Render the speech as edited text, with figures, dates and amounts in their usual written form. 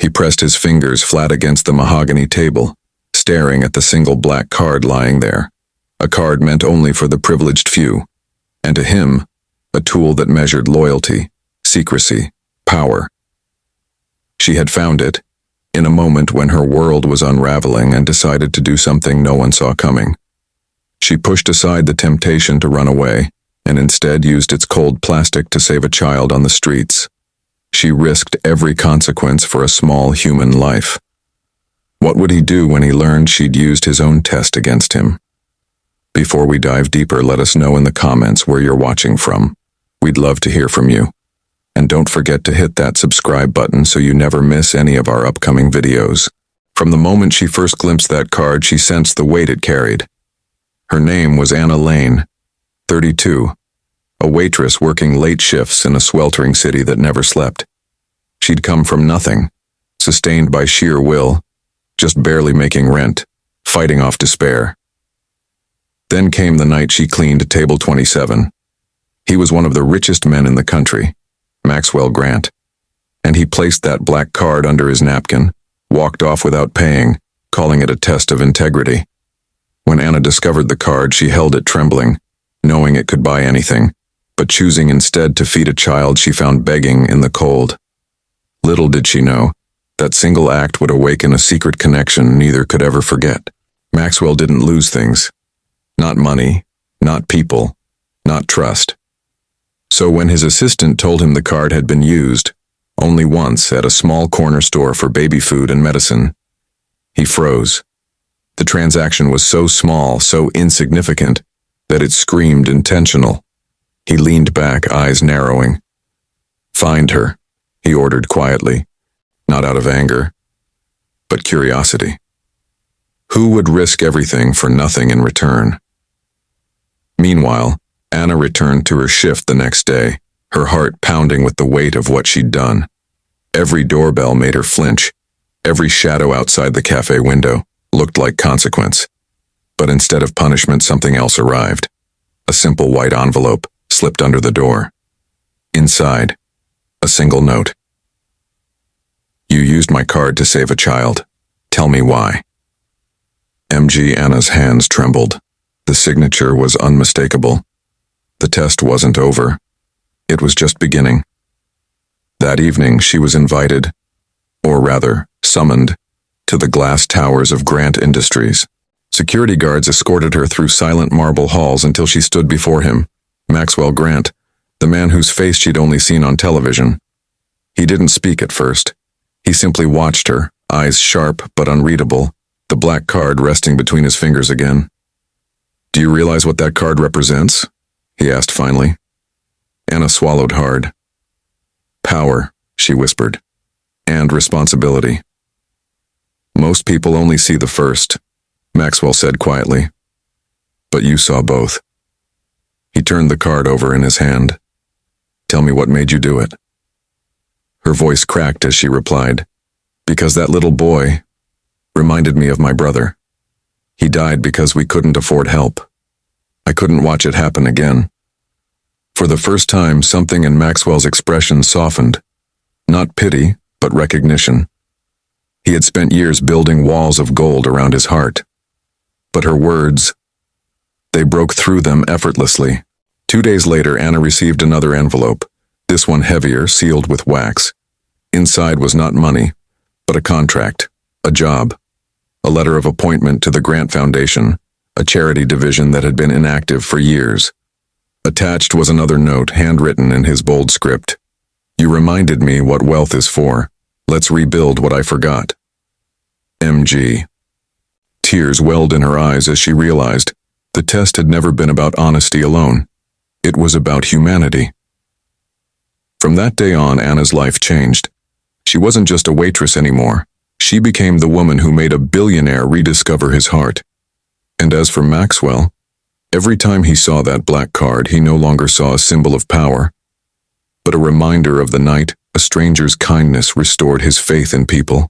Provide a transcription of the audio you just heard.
He pressed his fingers flat against the mahogany table, staring at the single black card lying there. A card meant only for the privileged few, and to him, a tool that measured loyalty, secrecy, power. She had found it, in a moment when her world was unraveling, and decided to do something no one saw coming. She pushed aside the temptation to run away, and instead used its cold plastic to save a child on the streets. She risked every consequence for a small human life. What would he do when he learned she'd used his own test against him? Before we dive deeper, let us know in the comments where you're watching from. We'd love to hear from you. And don't forget to hit that subscribe button so you never miss any of our upcoming videos. From the moment she first glimpsed that card, she sensed the weight it carried. Her name was Anna Lane, 32, a waitress working late shifts in a sweltering city that never slept. She'd come from nothing, sustained by sheer will, just barely making rent, fighting off despair. Then came the night she cleaned table 27. He was one of the richest men in the country, Maxwell Grant, and he placed that black card under his napkin, walked off without paying, calling it a test of integrity. When Anna discovered the card, she held it trembling, knowing it could buy anything, but choosing instead to feed a child she found begging in the cold. Little did she know, that single act would awaken a secret connection neither could ever forget. Maxwell didn't lose things. Not money, not people, not trust. So when his assistant told him the card had been used, only once at a small corner store for baby food and medicine, he froze. The transaction was so small, so insignificant, that it screamed intentional. He leaned back, eyes narrowing. "Find her," he ordered quietly, not out of anger, but curiosity. Who would risk everything for nothing in return? Meanwhile, Anna returned to her shift the next day, her heart pounding with the weight of what she'd done. Every doorbell made her flinch. Every shadow outside the cafe window looked like consequence. But instead of punishment, something else arrived. A simple white envelope slipped under the door. Inside, a single note. "You used my card to save a child. Tell me why." MG. Anna's hands trembled. The signature was unmistakable. The test wasn't over. It was just beginning. That evening, she was invited, or rather, summoned, to the glass towers of Grant Industries. Security guards escorted her through silent marble halls until she stood before him, Maxwell Grant, the man whose face she'd only seen on television. He didn't speak at first. He simply watched her, eyes sharp but unreadable, the black card resting between his fingers again. "Do you realize what that card represents?" he asked finally. Anna swallowed hard. "Power," she whispered, "and responsibility." "Most people only see the first," Maxwell said quietly. "But you saw both." He turned the card over in his hand. "Tell me what made you do it." Her voice cracked as she replied, "Because that little boy reminded me of my brother. He died because we couldn't afford help. I couldn't watch it happen again." For the first time, something in Maxwell's expression softened. Not pity, but recognition. He had spent years building walls of gold around his heart. But her words, they broke through them effortlessly. 2 days later, Anna received another envelope, this one heavier, sealed with wax. Inside was not money, but a contract, a job, a letter of appointment to the Grant Foundation, a charity division that had been inactive for years. Attached was another note, handwritten in his bold script. "You reminded me what wealth is for. Let's rebuild what I forgot." MG. Tears welled in her eyes as she realized the test had never been about honesty alone. It was about humanity. From that day on, Anna's life changed. She wasn't just a waitress anymore. She became the woman who made a billionaire rediscover his heart. And as for Maxwell, every time he saw that black card, he no longer saw a symbol of power, but a reminder of the night a stranger's kindness restored his faith in people.